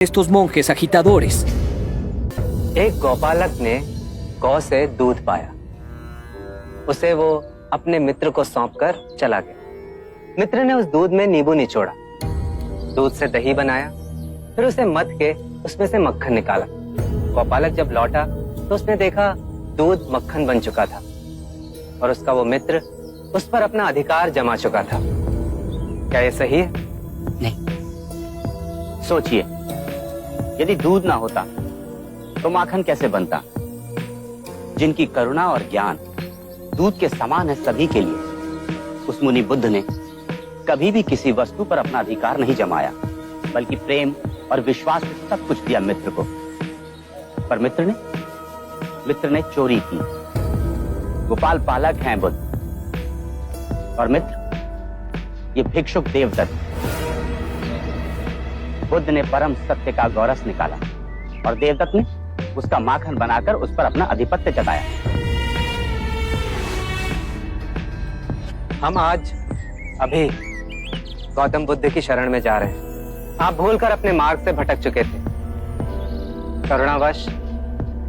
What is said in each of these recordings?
estos monjes agitadores. एक गौपालक ने गौ से दूध पाया। उसे वो अपने मित्र को सौंपकर चला गया। मित्र ने उस दूध में नींबू निचोड़ा, दूध से दही बनाया, फिर उसे मथ के उसमें से मक्खन निकाला। गौपालक जब लौटा तो उसने देखा दूध मक्खन बन चुका था और उसका वो मित्र उस पर अपना अधिकार जमा चुका था। क्या ये सही है? नहीं। सोचिए, यदि दूध ना होता तो माखन कैसे बनता? जिनकी करुणा और ज्ञान दूध के समान है सभी के लिए, उस मुनि बुद्ध ने कभी भी किसी वस्तु पर अपना अधिकार नहीं जमाया, बल्कि प्रेम और विश्वास से सब कुछ दिया मित्र को। पर मित्र ने चोरी की। गोपाल पालक हैं बुद्ध, और मित्र ये भिक्षुक देवदत्त। बुद्ध ने परम सत्य का गौरस निकाला और देवदत्त ने उसका माखन बनाकर उस पर अपना आधिपत्य जताया। हम आज अभी गौतम बुद्ध की शरण में जा रहे हैं। आप भूलकर अपने मार्ग से भटक चुके थे। करुणावश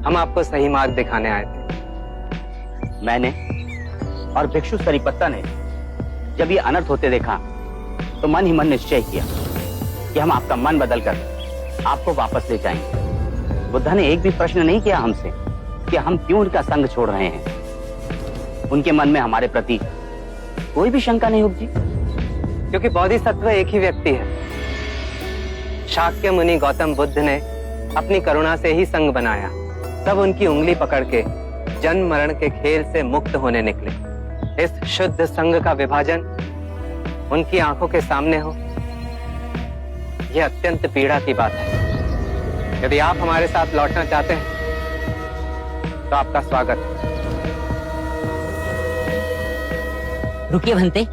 हम आपको सही मार्ग दिखाने आए थे। मैंने और भिक्षु सरिपत्ता ने जब ये अनर्थ होते देखा तो मन ही मन निश्चय किया कि हम आपका मन बदलकर आपको वापस ले जाएंगे। बुद्धा ने एक भी प्रश्न नहीं किया हमसे कि हम क्यों उनका संग छोड़ रहे हैं। उनके मन में हमारे प्रति कोई भी शंका नहीं उपजी, क्योंकि बोधिसत्व एक ही व्यक्ति है। शाक्य मुनि गौतम बुद्ध ने अपनी करुणा से ही संग बनाया। तब उनकी उंगली पकड़ के जन्म मरण के खेल से मुक्त होने निकले। इस शुद्ध संग का विभाजन उनकी आंखों के सामने हो, यह अत्यंत पीड़ा की बात है। यदि आप हमारे साथ लौटना चाहते हैं तो आपका स्वागत है। रुकिए भंते,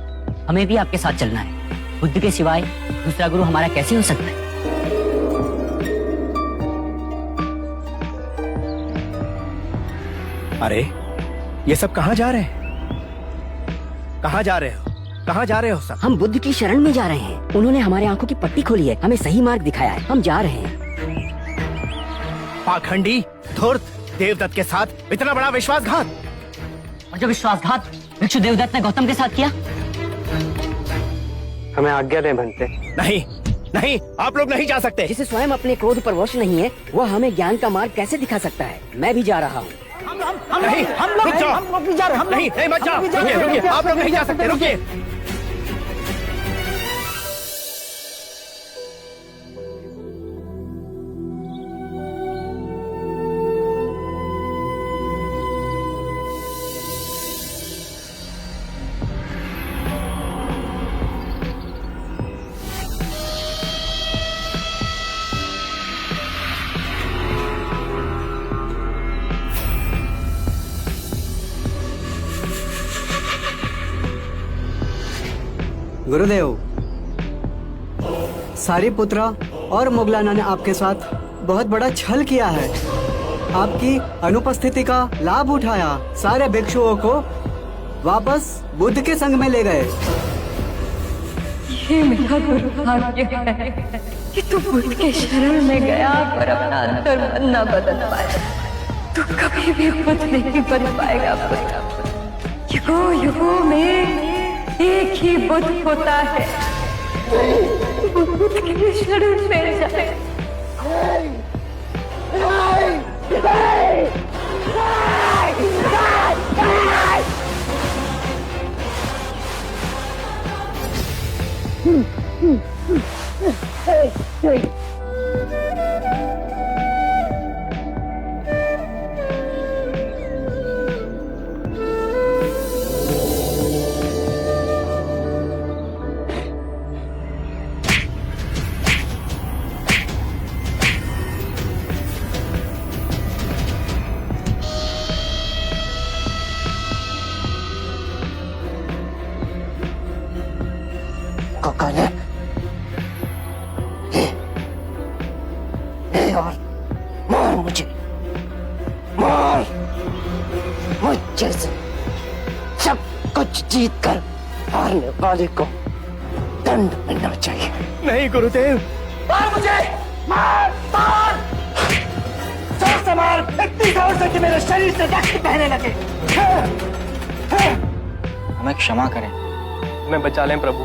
हमें भी आपके साथ चलना है। बुद्ध के सिवाय दूसरा गुरु हमारा कैसे हो सकता है? अरे ये सब कहाँ जा रहे हैं? कहाँ जा रहे हो? कहाँ जा रहे हो सब? हम बुद्ध की शरण में जा रहे हैं। उन्होंने हमारे आंखों की पट्टी खोली है, हमें सही मार्ग दिखाया है। हम जा रहे हैं। पाखंडी, धूर्त, देवदत्त के साथ इतना बड़ा विश्वासघात। और जो विश्वासघात भिक्षु देवदत्त ने गौतम के साथ किया। हमें आज्ञा दें भंते। नहीं नहीं, आप लोग नहीं जा सकते। जिसे स्वयं अपने क्रोध पर वश नहीं है, वह हमें ज्ञान का मार्ग कैसे दिखा सकता है? मैं भी जा रहा हूँ। नहीं, रुक जाओ। हम लोग भी जा रहे हैं। नहीं मत जाओ। रुकिए, आप लोग नहीं जा सकते। रुकिए। गुरुदेव, सारिपुत्रा और मुगलाना ने आपके साथ बहुत बड़ा छल किया है। आपकी अनुपस्थिति का लाभ उठाया, सारे भिक्षुओं को वापस बुद्ध के संग में ले गए। ये मेरा दुर्भाग्य है कि तू बुद्ध के शरण में गया और अपना अंतर मन न बदल पाया। तू कभी भी खुद नहीं बन पाएगा पुत्र। युगों युगों में एक ही बुद्ध होता है। बुद्ध के शरण में जाए। और मार मुझे, मार मुझे से सब कुछ जीत कर हारने वाले को दंड मिलना चाहिए। नहीं गुरुदेव, मार मुझे, मार मार जोर से मार, इतनी जोर से कि मेरे शरीर से रक्त बहने लगे। हमें क्षमा करें। हमें बचा लें प्रभु।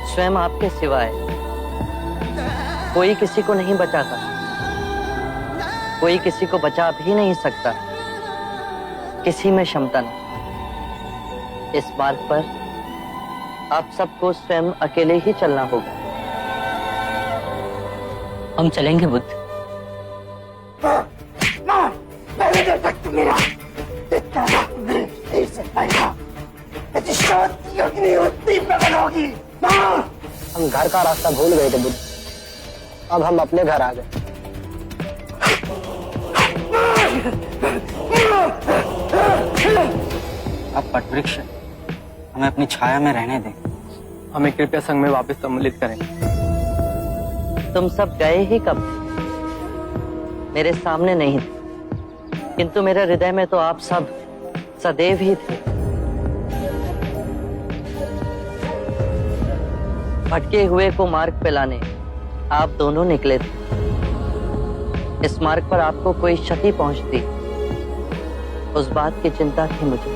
स्वयं आपके सिवाय कोई किसी को नहीं बचाता, कोई किसी को बचा भी नहीं सकता, किसी में क्षमता नहीं। इस मार्ग पर आप सबको स्वयं अकेले ही चलना होगा। हम चलेंगे बुद्ध। मैंने देर तक तू मेरा इतना रक्त मेरे शरीर से बहेगा, यदि शोध की अग्नि उतनी प्रबल होगी। हम घर का रास्ता भूल गए थे बुद्ध, अब हम अपने घर आ गए। अब वटवृक्ष हमें अपनी छाया में रहने दें। हमें कृपया संघ में वापस सम्मिलित करें। तुम सब गए ही कब थे? मेरे सामने नहीं थे, किंतु मेरे हृदय में तो आप सब सदैव ही थे। भटके हुए को मार्ग पे लाने आप दोनों निकले थे। इस मार्ग पर आपको कोई क्षति पहुंचती, उस बात की चिंता थी मुझे।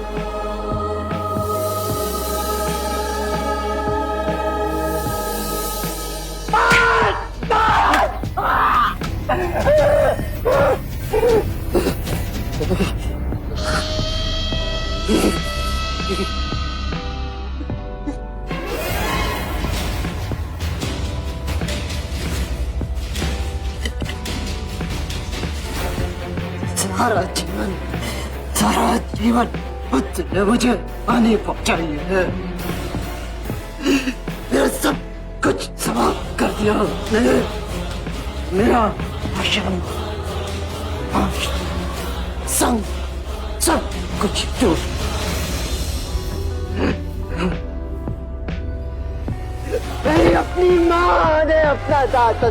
सारा जीवन बुद्ध ने मुझे हानि पहुंचाई है। मेरा सब कुछ समाप्त कर दिया उसने। मेरा आश्रम, संग, सब कुछ टूट। मेरी अपनी माँ ने अपना दांत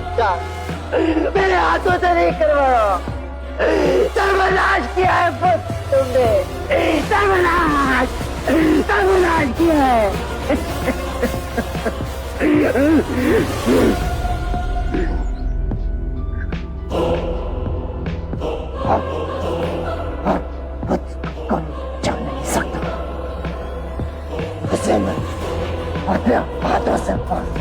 मेरे हाथों से नहीं करवाया। सर्वनाश किया है बुद्ध तुमने, सर्वनाश सर्वनाश किया है। बुद्ध को जान नहीं सकता, उसे मैं अपने हाथों से मार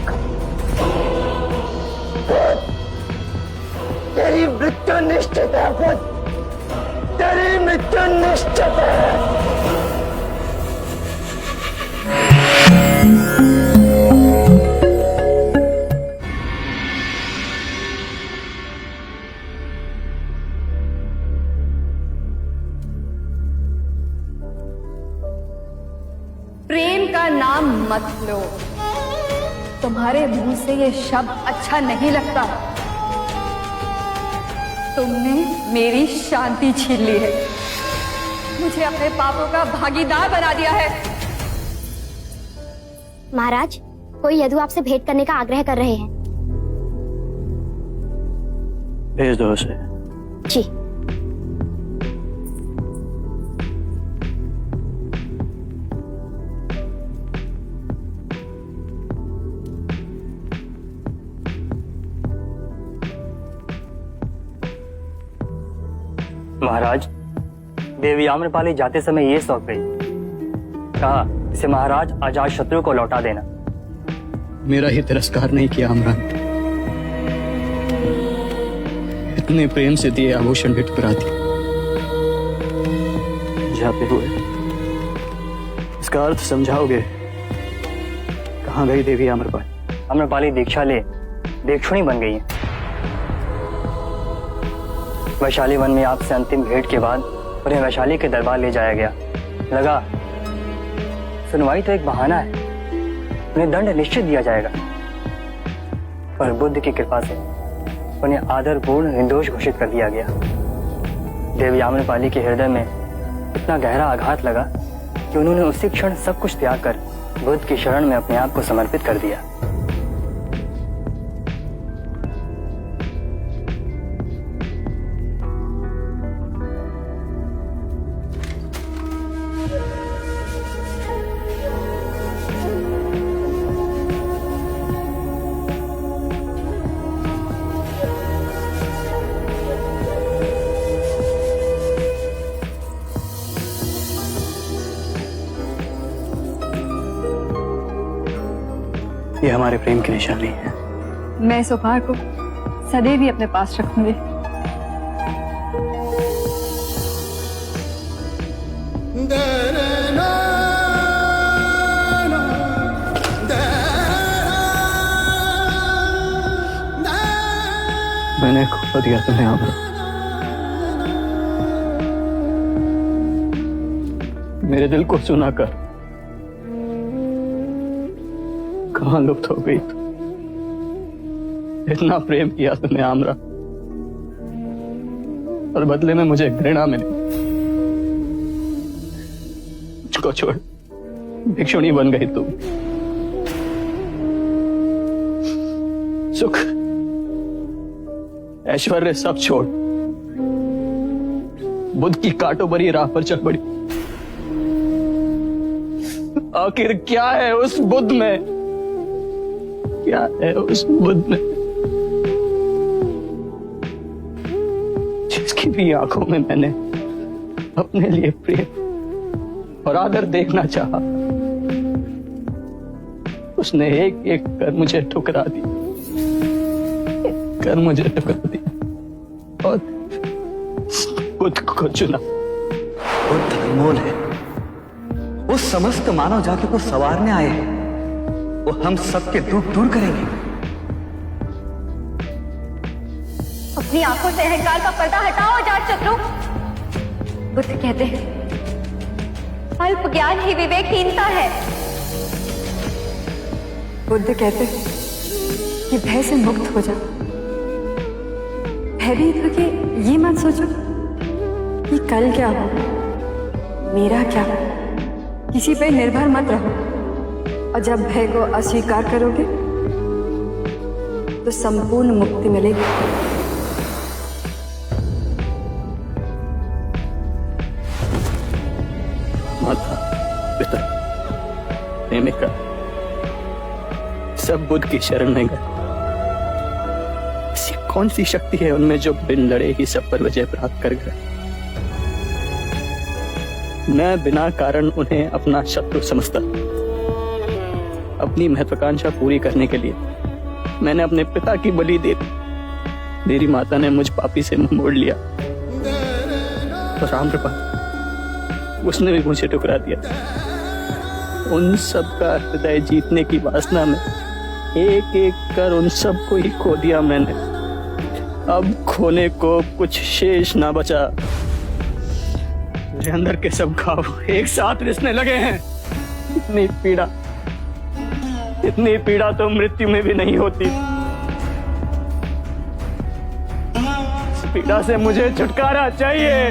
तेरी मृत्यु निश्चित है बुद्ध, तेरी मृत्यु निश्चित है। प्रेम का नाम मत लो, तुम्हारे मुंह से ये शब्द अच्छा नहीं लगता। तुमने मेरी शांति छीन ली है, मुझे अपने पापों का भागीदार बना दिया है। महाराज, कोई यदु आपसे भेंट करने का आग्रह कर रहे हैं। भेज दो उसे। जी। महाराज, देवी आम्रपाली जाते समय ये सौंप गई, कहा इसे महाराज अजात शत्रु को लौटा देना। मेरा ही तिरस्कार नहीं किया अमरान, इतने प्रेम से दिए आभूषण भी ठुकरा दी। जाते हुए इसका अर्थ समझाओगे? कहाँ गई देवी आम्रपाली? आम्रपाली दीक्षा ले दीक्षुणी बन गई है। वैशाली वन में आपसे अंतिम भेंट के बाद उन्हें वैशाली के दरबार ले जाया गया। लगा सुनवाई तो एक बहाना है, उन्हें दंड निश्चित दिया जाएगा, पर बुद्ध की कृपा से उन्हें आदरपूर्ण निर्दोष घोषित कर दिया गया। देवी आम्रपाली के हृदय में इतना गहरा आघात लगा कि उन्होंने उसी क्षण सब कुछ त्याग कर बुद्ध की शरण में अपने आप को समर्पित कर दिया। हमारे प्रेम की निशानी है। मैं इस उपहार को सदैव ही अपने पास रखूंगी। मैंने खो दिया तुम्हें आमरा, मेरे दिल को सुना कर कहां लुप्त हो गई तू। इतना प्रेम किया तुमने आमरा, और बदले में मुझे घृणा मिली। मुझको छोड़ भिक्षुणी बन गई तुम। सुख ऐश्वर्य सब छोड़ बुद्ध की कांटों भरी राह पर चल पड़ी। आखिर क्या है उस बुद्ध में, क्या है उस बुद्ध में जिसकी भी आंखों में मैंने अपने लिए प्रेम और आदर देखना चाहा, उसने एक एक कर मुझे ठुकरा दी, कर मुझे ठुकरा दी और बुद्ध को चुना। बुद्ध अनमोल है, वो समस्त मानव जाति को संवारने आए हैं। वो हम सबके दुख दूर करेंगे। अपनी आंखों से अहंकार का पर्दा हटाओ जाट शत्रु। बुद्ध कहते हैं अल्प ज्ञान ही विवेकहीनता है। बुद्ध कहते हैं कि भय से मुक्त हो जाओ। भयभीत होके ये मत सोचो कि कल क्या हो, मेरा क्या हो। किसी पे निर्भर मत रहो, और जब भय को अस्वीकार करोगे तो संपूर्ण मुक्ति मिलेगी। माता, पिता, प्रेमिका सब बुद्ध की शरण में गए। ऐसी कौन सी शक्ति है उनमें जो बिन लड़े ही सब पर विजय प्राप्त कर गए। मैं बिना कारण उन्हें अपना शत्रु समझता। अपनी महत्वाकांक्षा पूरी करने के लिए मैंने अपने पिता की बलि दे दी। मेरी माता ने मुझ पापी से मुंह मोड़ लिया, तो रामकृपाल उसने भी मुझे ठुकरा दिया। उन सब का हृदय जीतने की वासना में एक एक कर उन सब को ही खो दिया मैंने। अब खोने को कुछ शेष ना बचा। मेरे अंदर के सब घाव एक साथ रिसने लगे हैं। इतनी पीड़ा तो मृत्यु में भी नहीं होती। इस पीड़ा से मुझे छुटकारा चाहिए।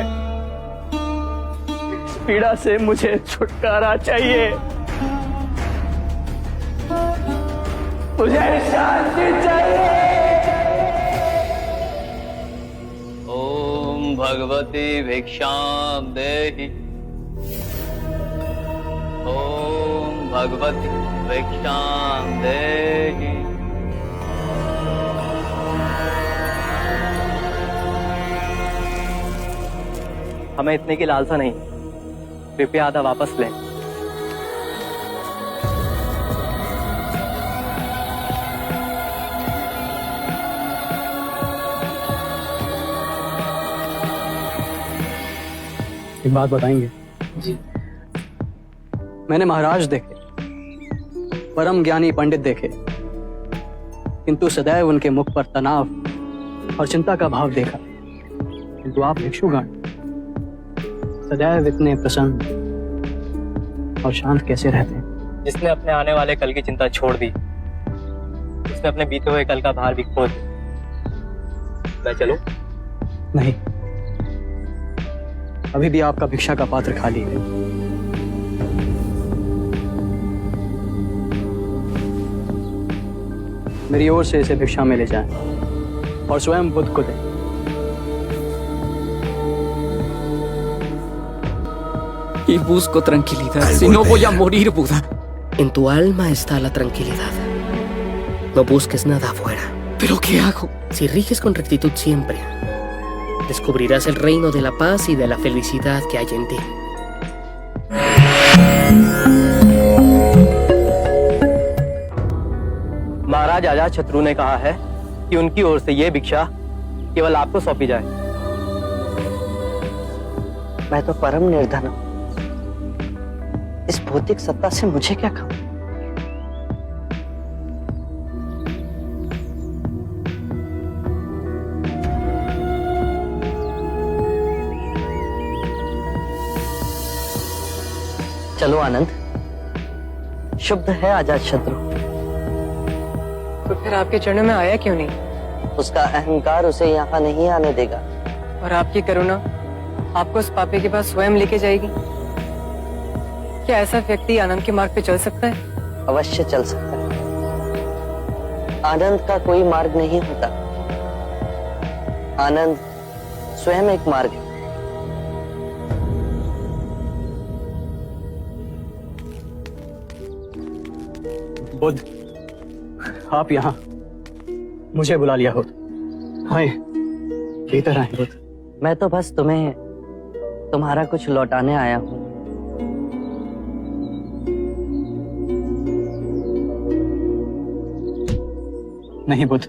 इस पीड़ा से मुझे छुटकारा चाहिए। मुझे शांति चाहिए। ओम भगवती भिक्षाम देहि। ओम भगवती भिक्षाम देहि। हमें इतने की लालसा नहीं, कृपया आधा वापस लें। एक बात बताएंगे जी? मैंने महाराज देखे, परम ज्ञानी पंडित देखे, किंतु सदैव उनके मुख पर तनाव और चिंता का भाव देखा। किंतु आप भिक्षुगण सदैव इतने प्रसन्न और शांत कैसे रहते हैं? जिसने अपने आने वाले कल की चिंता छोड़ दी, उसने अपने बीते हुए कल का भार भी खो दिया। मैं चलूं? नहीं, अभी भी आपका भिक्षा का पात्र खाली है। मेरी ओर से इसे भिक्षा में ले जाएं और स्वयं बुद्ध को दें। Y busco tranquilidad, si no voy a morir, Buda. En tu alma está la tranquilidad. No busques nada afuera. ¿Pero qué hago? Si riges con rectitud siempre, descubrirás el reino de la paz y de la felicidad que hay en ti. महाराज अजात शत्रु ने कहा है कि उनकी ओर से यह भिक्षा केवल आपको सौंपी जाए। मैं तो परम निर्धन हूं, इस भौतिक सत्ता से मुझे क्या काम? चलो आनंद, शुभ है अजात शत्रु। तो फिर आपके चरणों में आया क्यों नहीं? उसका अहंकार उसे यहाँ नहीं आने देगा। और आपकी करुणा आपको उस पापी के पास स्वयं लेके जाएगी। क्या ऐसा व्यक्ति आनंद के मार्ग पे चल सकता है? अवश्य चल सकता है। आनंद का कोई मार्ग नहीं होता, आनंद स्वयं एक मार्ग है। बुद्ध, आप यहाँ मुझे बुला लिया हो। आए, भीतर आए बुद्ध। मैं तो बस तुम्हें तुम्हारा कुछ लौटाने आया हूं। नहीं बुद्ध,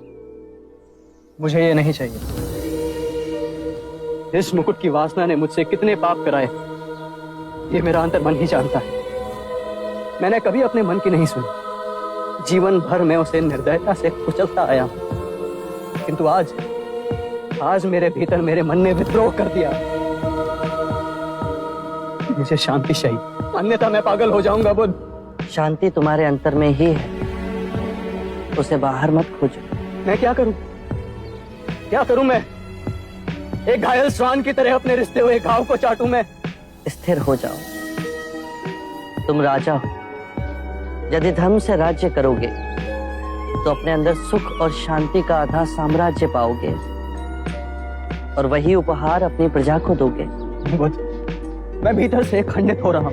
मुझे ये नहीं चाहिए। इस मुकुट की वासना ने मुझसे कितने पाप कराए, ये मेरा अंतर्मन ही जानता है। मैंने कभी अपने मन की नहीं सुनी। जीवन भर मैं उसे निर्दयता से कुचलता आया हूं, किंतु आज मेरे भीतर मेरे मन ने विद्रोह कर दिया। मुझे शांति चाहिए, अन्यथा मैं पागल हो जाऊंगा बुद्ध। शांति तुम्हारे अंतर में ही है, उसे बाहर मत खोजो। मैं क्या करूं? क्या करूं मैं? एक घायल श्वान की तरह अपने रिश्ते हुए घाव को चाटूं मैं? स्थिर हो जाओ, तुम राजा हो। यदि धर्म से राज्य करोगे तो अपने अंदर सुख और शांति का आधा साम्राज्य पाओगे और वही उपहार अपनी प्रजा को दोगे। मैं भीतर से खंडित हो रहा हूं,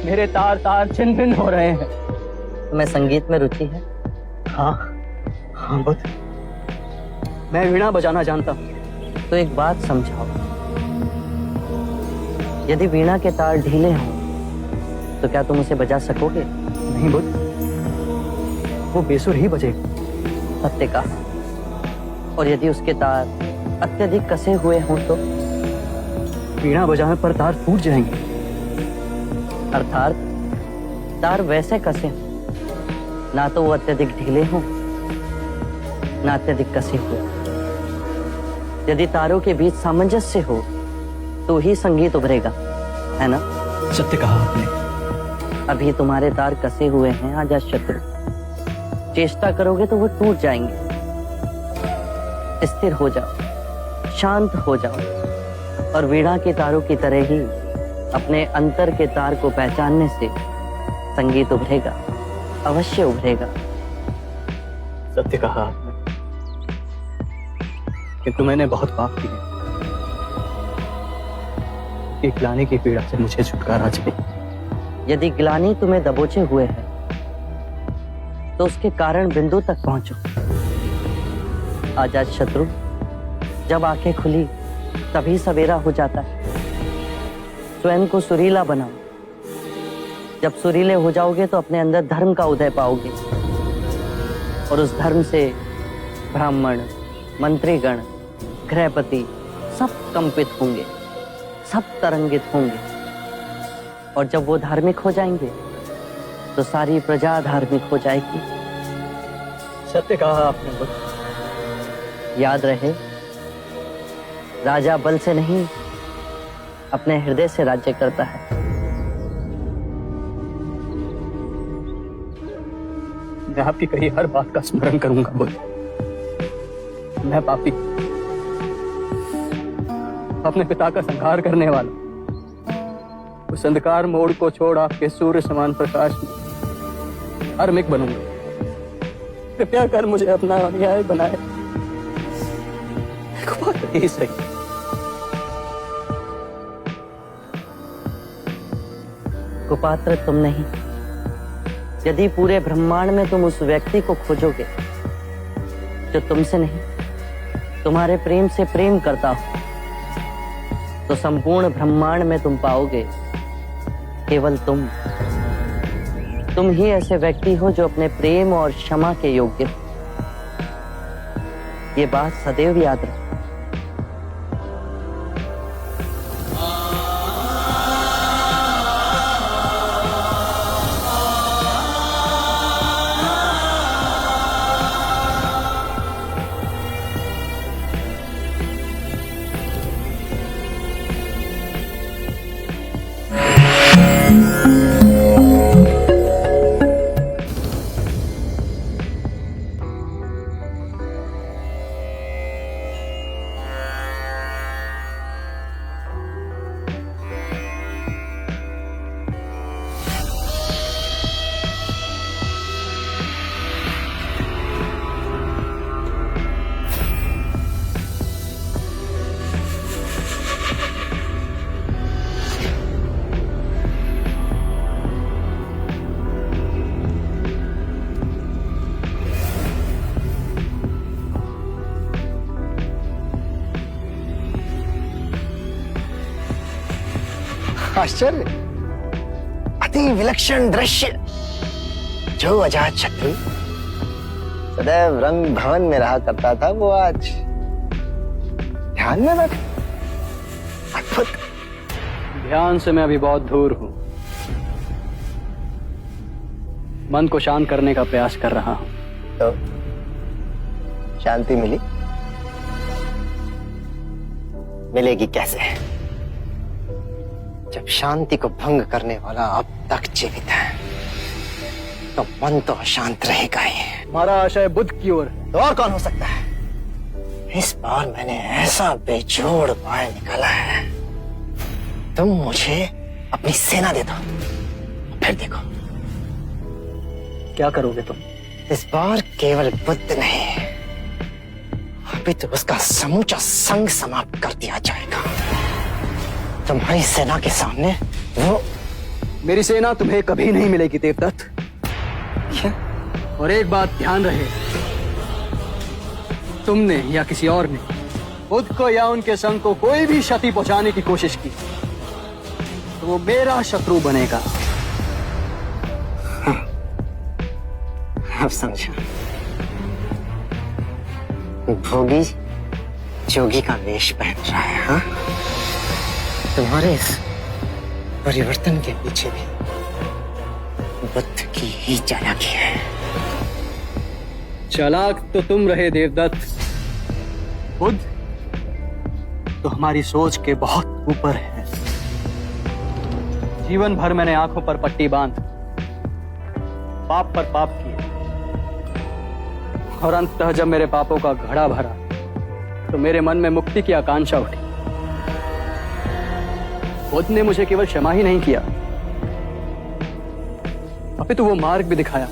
मेरे तार तार छिन्न भिन्न हो रहे हैं। तुम्हें संगीत में रुचि है? हाँ बुद्ध, मैं वीणा बजाना जानता हूं। तो एक बात समझाओ, यदि वीणा के तार ढीले हों तो क्या तुम उसे बजा सकोगे? नहीं बुद्ध, वो बेसुर ही बजेगा। सत्य का। और यदि उसके तार अत्यधिक कसे हुए हों तो? वीणा बजाने पर तार टूट जाएंगे। अर्थात तार वैसे कसे हों, ना तो वो अत्यधिक ढीले हों ना अत्यधिक कसे हुए। यदि तारों के बीच सामंजस्य हो तो ही संगीत उभरेगा, है ना? सत्य कहा आपने। अभी तुम्हारे तार कसे हुए हैं अजात शत्रु, चेष्टा करोगे तो वो टूट जाएंगे। स्थिर हो जाओ, शांत हो जाओ और वीणा के तारों की तरह ही अपने अंतर के तार को पहचानने से संगीत उभरेगा, अवश्य उभरेगा। सत्य कहा आपने, किंतु मैंने बहुत पाप किए। एक ग्लानि की पीड़ा से मुझे छुटकारा चाहिए। यदि ग्लानि तुम्हें दबोचे हुए है तो उसके कारण बिंदु तक पहुंचो। अजात शत्रु, जब आंखें खुली तभी सवेरा हो जाता है। स्वयं को सुरीला बनाओ। जब सुरीले हो जाओगे तो अपने अंदर धर्म का उदय पाओगे और उस धर्म से ब्राह्मण, मंत्रीगण, गृहपति सब कंपित होंगे, सब तरंगित होंगे। और जब वो धार्मिक हो जाएंगे तो सारी प्रजा धार्मिक हो जाएगी। सत्य कहा आपने बुद्ध। याद रहे, राजा बल से नहीं अपने हृदय से राज्य करता है। मैं आपकी कही हर बात का स्मरण करूंगा बुद्ध। मैं पापी, अपने पिता का संहार करने वाला, उस अंधकार मोड़ को छोड़ आपके सूर्य समान प्रकाश में धार्मिक बनूंगा। कृपया कर मुझे अपना अनुयायी बनाए। ही सही। कुपात्र तुम नहीं। यदि पूरे ब्रह्मांड में तुम उस व्यक्ति को खोजोगे जो तुमसे नहीं तुम्हारे प्रेम से प्रेम करता हो, तो संपूर्ण ब्रह्मांड में तुम पाओगे केवल तुम तुम ही ऐसे व्यक्ति हो जो अपने प्रेम और क्षमा के योग्य हो। ये बात सदैव याद रखो। आश्चर्य, अति विलक्षण दृश्य। जो अजात शत्रु सदैव रंग भवन में रहा करता था, वो आज ध्यान में बैठा। अद्भुत। ध्यान से मैं अभी बहुत दूर हूं। मन को शांत करने का प्रयास कर रहा हूं। तो शांति मिली? मिलेगी कैसे, जब शांति को भंग करने वाला अब तक जीवित है? तो मन तो अशांत रहेगा ही। हमारा आशय बुद्ध की ओर है। तो और कौन हो सकता है? इस बार मैंने ऐसा बेजोड़ उपाय निकाला है, तुम मुझे अपनी सेना दे दो, फिर देखो। क्या करोगे तुम? इस बार केवल बुद्ध नहीं, अभी तो उसका समूचा संग समाप्त कर दिया जाएगा। तुम्हारी सेना के सामने वो। मेरी सेना तुम्हें कभी नहीं मिलेगी देवदत्त। क्या? और एक बात ध्यान रहे, तुमने या किसी और ने बुद्ध को या उनके संग को कोई भी क्षति पहुंचाने की कोशिश की तो वो मेरा शत्रु बनेगा। अब समझा। भोगी जोगी का वेश पहन रहा है। हाँ, तुम्हारे इस परिवर्तन के पीछे भी बुद्ध की ही चालाकी है। चालाक तो तुम रहे देवदत्त। बुद्ध तो हमारी सोच के बहुत ऊपर है। जीवन भर मैंने आंखों पर पट्टी बांध पाप पर पाप किए, और अंततः जब मेरे पापों का घड़ा भरा तो मेरे मन में मुक्ति की आकांक्षा उठी। बुद्ध ने मुझे केवल क्षमा ही नहीं किया, अपितु वो मार्ग भी दिखाया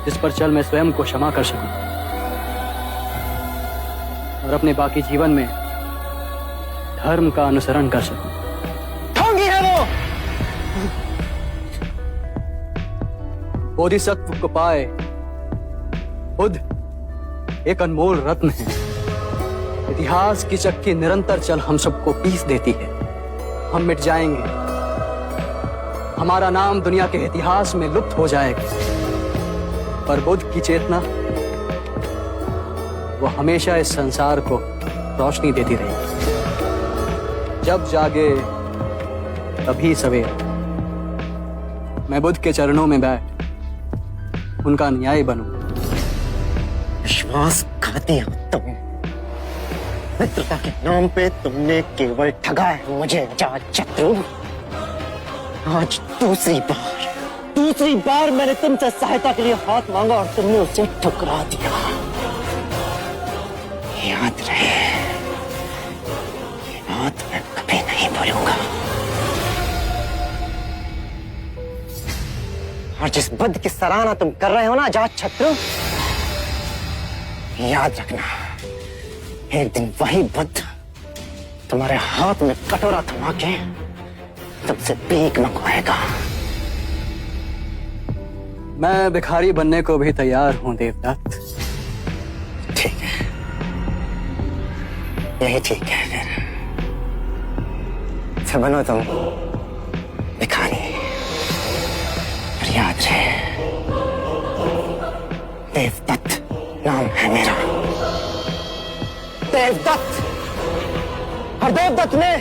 जिस पर चल मैं स्वयं को क्षमा कर सकूं और अपने बाकी जीवन में धर्म का अनुसरण कर सकूं। ढोंगी है वो। बोधिसत्व को पाए बुद्ध एक अनमोल रत्न है। इतिहास की चक्की निरंतर चल हम सबको पीस देती है। हम मिट जाएंगे, हमारा नाम दुनिया के इतिहास में लुप्त हो जाएगा, पर बुद्ध की चेतना वो हमेशा इस संसार को रोशनी देती रहेगी। जब जागे तभी सवेरे। मैं बुद्ध के चरणों में बैठ उनका न्याय बनूं। विश्वासघाती हो तुम। मित्रता के नाम पे तुमने केवल ठगा है मुझे अजात शत्रु। आज दूसरी बार मैंने तुमसे सहायता के लिए हाथ मांगा और तुमने उसे ठुकरा दिया। याद रहे, ये बात मैं कभी नहीं भूलूंगा। और जिस बुद्ध की सराहना तुम कर रहे हो ना अजात शत्रु, याद रखना, एक दिन वही बुद्ध तुम्हारे हाथ में कटोरा थमा के तुमसे भीख मंगवाएगा। मैं भिखारी बनने को भी तैयार हूं देवदत्त। ठीक है, यही ठीक है। फिर बनो तुम भिखारी। और याद रहे, देवदत्त नाम है मेरा, देवदत्त। और देवदत्त ने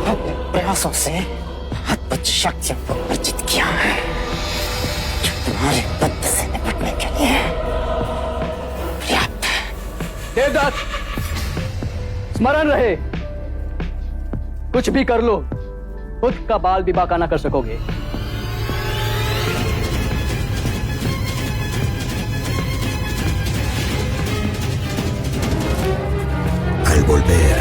अपने प्रयासों से अद्भुत शक्तियों को अर्जित किया है जो तुम्हारे दत्त से निपटने के लिए पर्याप्त है। देवदत्त, स्मरण रहे, कुछ भी कर लो, खुद का बाल भी बांका ना कर सकोगे। Al volver,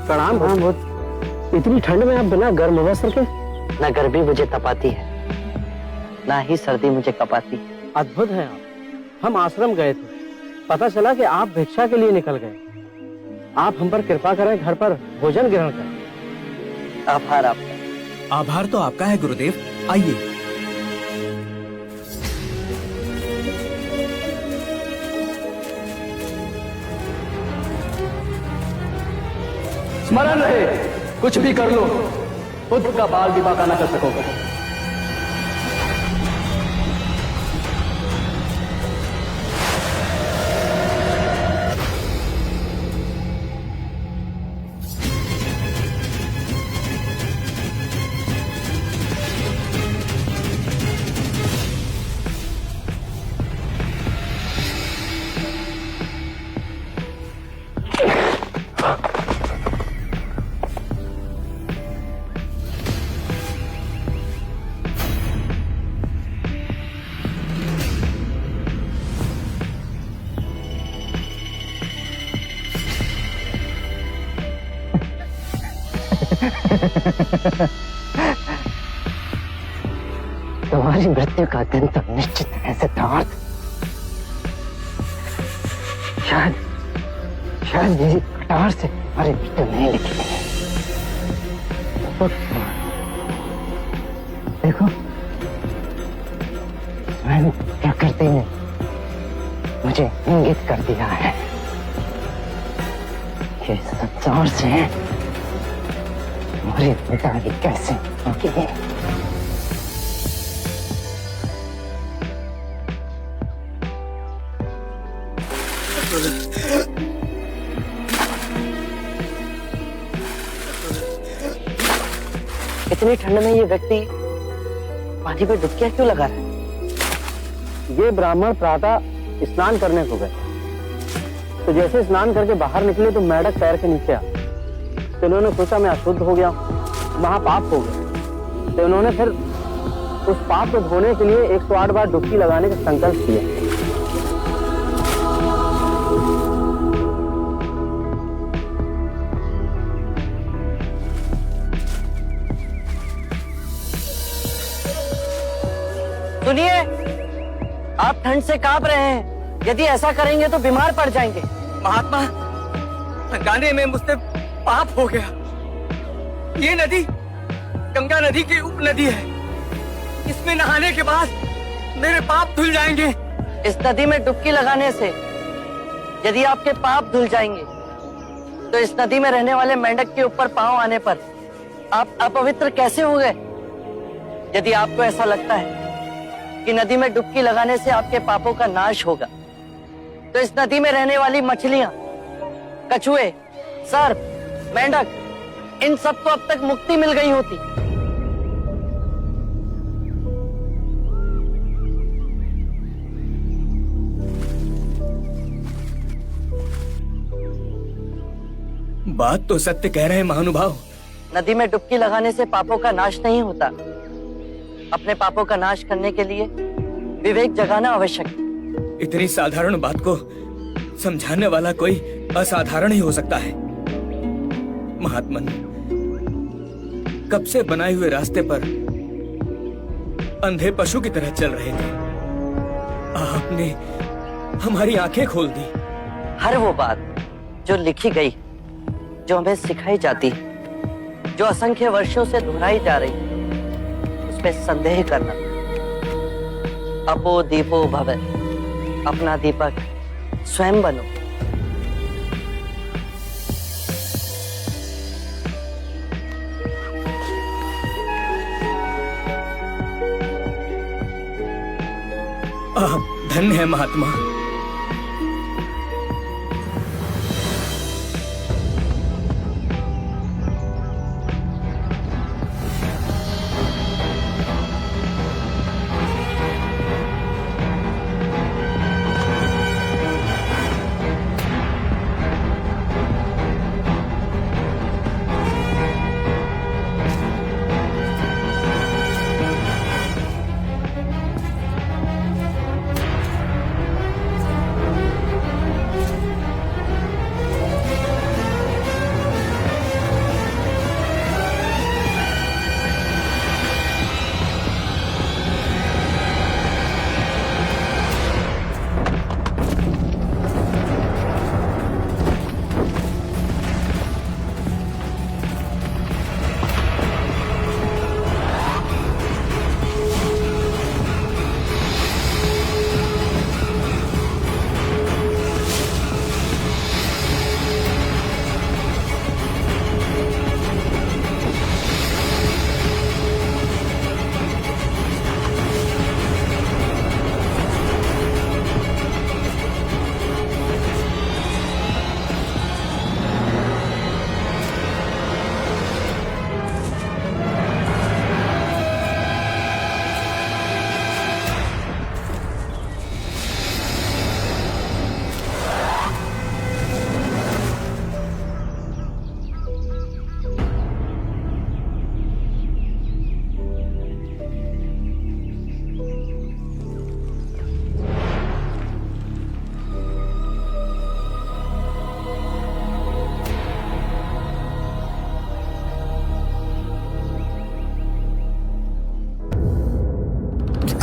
प्रणाम। हाँ बहुत। इतनी ठंड में आप बिना गर्म वस्त्र के? ना गर्मी मुझे तपाती है, ना ही सर्दी मुझे कपाती। अद्भुत है आप। हम आश्रम गए थे, पता चला कि आप भिक्षा के लिए निकल गए। आप हम पर कृपा करें, घर पर भोजन ग्रहण करें। आभार आपका। आभार तो आपका है गुरुदेव, आइए। स्मरण रहे, कुछ भी कर लो, खुद का बाल भी बांका ना कर सकोगे। तुम्हारी मृत्यु का दिन तो निश्चित है सिद्धार्थ। शायद मेरी कटार से तुम्हारी मृत्यु नहीं लिखी गई। देखो, स्वयं प्रकृति ने मुझे इंगित कर दिया है कि संसार से तुम्हारी विदाई कैसे होगी। इतनी ठंड में ये व्यक्ति पानी में डुबकियां क्यों लगा रहा है? ये ब्राह्मण प्रातः स्नान करने को गए, तो जैसे स्नान करके बाहर निकले तो मेंढक पैर के नीचे आ, तो इन्होंने सोचा मैं अशुद्ध हो गया, महापाप हो गया। तो इन्होंने फिर उस पाप को धोने के लिए 108 बार डुबकी लगाने का संकल्प किया। सुनिए, आप ठंड से कांप रहे हैं। यदि ऐसा करेंगे तो बीमार पड़ जाएंगे। महात्मा, गाने में मुझसे पाप हो गया। ये नदी गंगा नदी की उप नदी है। इसमें नहाने के बाद मेरे पाप धुल जाएंगे। इस नदी में डुबकी लगाने से यदि आपके पाप धुल जाएंगे, तो इस नदी में रहने वाले मेंढक के ऊपर पांव आने पर आप अपवित्र कैसे हो गए? यदि आपको ऐसा लगता है कि नदी में डुबकी लगाने से आपके पापों का नाश होगा, तो इस नदी में रहने वाली मछलियां, कछुए, सर्प, मेंढक, इन सबको अब तक मुक्ति मिल गई होती। बात तो सत्य कह रहे हैं महानुभाव। नदी में डुबकी लगाने से पापों का नाश नहीं होता। अपने पापों का नाश करने के लिए विवेक जगाना आवश्यक है। इतनी साधारण बात को समझाने वाला कोई असाधारण ही हो सकता है। महात्मन, कब से बनाए हुए रास्ते पर अंधे पशु की तरह चल रहे थे। आपने हमारी आंखें खोल दी। हर वो बात जो लिखी गई, जो हमें सिखाई जाती, जो असंख्य वर्षों से दोहराई जा रही, उसमें संदेह करना। अपो दीपो भव, अपना दीपक स्वयं बनो। आप धन्य है महात्मा।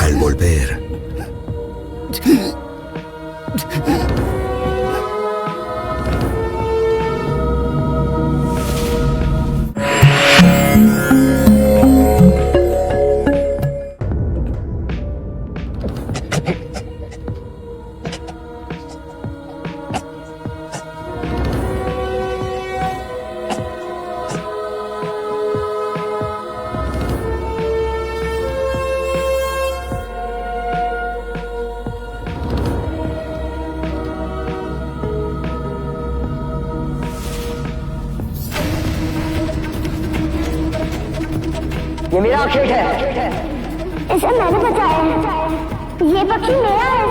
Al volver, ये मेरा खेत है। इसे मैंने बचाया है। ये पक्षी मेरा है।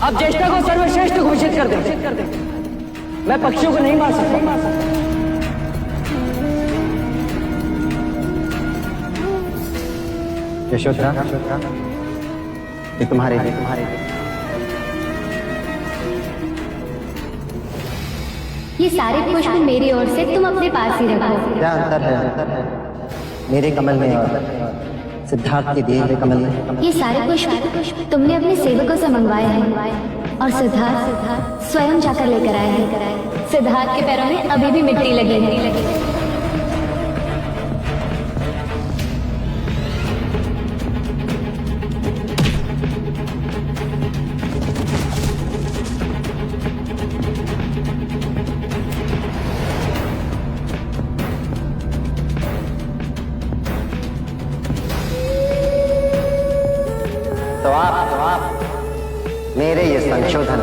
आप ज्येष्ठा को सर्वश्रेष्ठ घोषित कर दें। मैं पक्षियों को नहीं मार सकता। यशोधरा, ये तुम्हारे ये सारे पुष्प मेरी ओर से तुम अपने पास ही रखो। क्या अंतर है मेरे कमल में और सिद्धार्थ के दिए हुए कमल में? ये सारे पुष्प तुमने अपने सेवकों से मंगवाए हैं और सिद्धार्थ स्वयं जाकर लेकर आए हैं। सिद्धार्थ के पैरों में अभी भी मिट्टी लगी है। मेरे ये संशोधन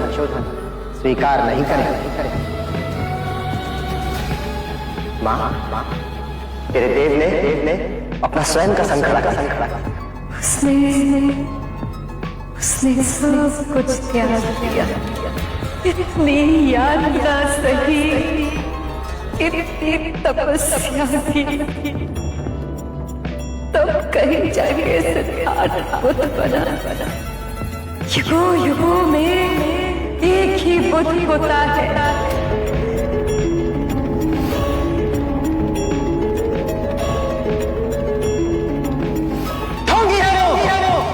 स्वीकार नहीं करेंगे। माँ, तेरे देव ने अपना स्वयं का संग खड़ा कर उसने सब कुछ त्याग दिया। इतनी यातना सही, इतनी तपस्या की, तब कहीं जाके सिद्धार्थ बुद्ध बना। युगों युगों में एक ही बुद्ध होता है।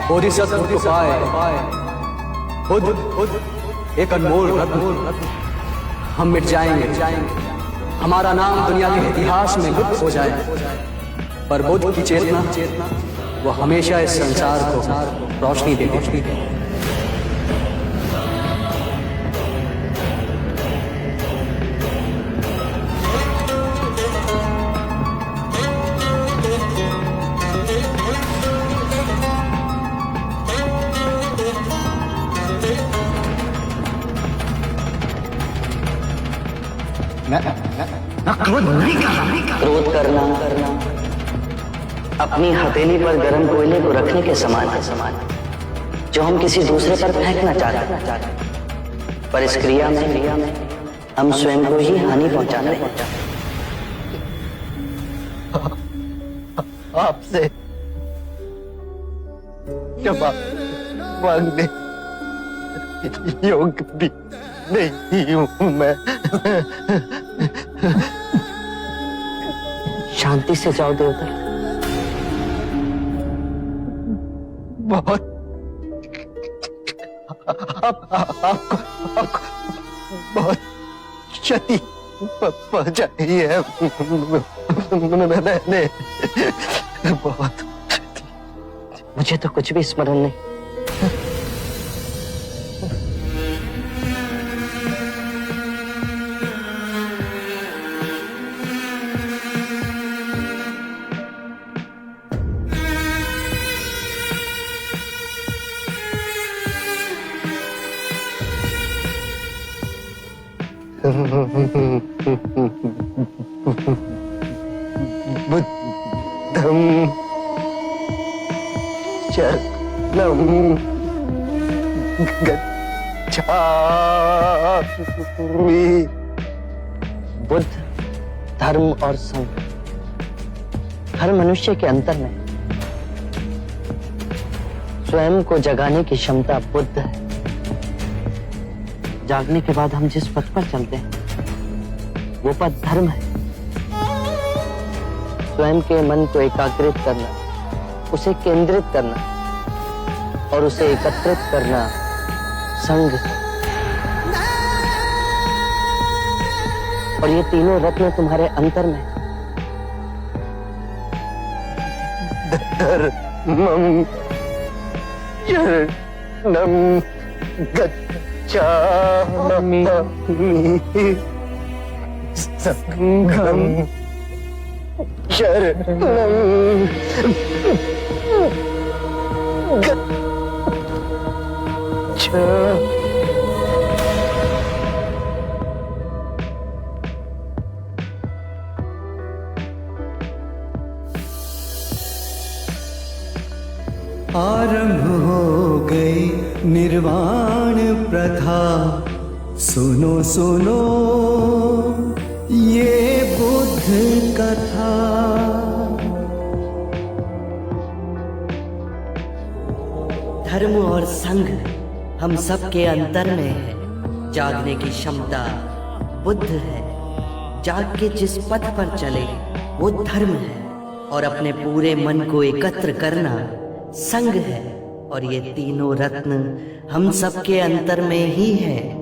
बोधिसत्व को पाए खुद एक अनमोल रत्न, हम मिट जाएंगे, हमारा नाम दुनिया के इतिहास में लुप्त हो जाए, पर बुद्ध की चेतना वो हमेशा इस संसार को रोशनी देगी। क्रोध करना अपनी हथेली पर गर्म कोयले को रखने के समान है, जो हम किसी दूसरे पर फेंकना चाहते हैं, पर इस क्रिया में हम स्वयं को ही हानि पहुंचा रहे हैं। आपसे क्षमा मांगने योग्य भी नहीं हूं मैं। शांति से जाओ देवता। बहुत आपको बहुत क्षति पहुंचाई है मैंने, बहुत। मुझे तो कुछ भी स्मरण नहीं। बुद्धं शरणं गच्छामि। बुद्ध, धर्म और संघ हर मनुष्य के अंतर में स्वयं को जगाने की क्षमता बुद्ध है। जागने के बाद हम जिस पथ पर चलते हैं वो पथ धर्म है। स्वयं के मन को एकाग्रित करना, उसे केंद्रित करना और उसे एकत्रित करना संघ है। और ये तीनों रत्न तुम्हारे अंतर में। धर्मं शरणं गच्छामि, संघं शरणं गच्छामि। आरंभ हो गई निर्वाण प्रथा, सुनो सुनो ये बुद्ध कथा। धर्म और संघ हम सबके अंतर में है। जागने की क्षमता बुद्ध है। जाग के जिस पथ पर चले वो धर्म है। और अपने पूरे मन को एकत्र करना संघ है। और ये तीनों रत्न हम सबके अंतर में ही है।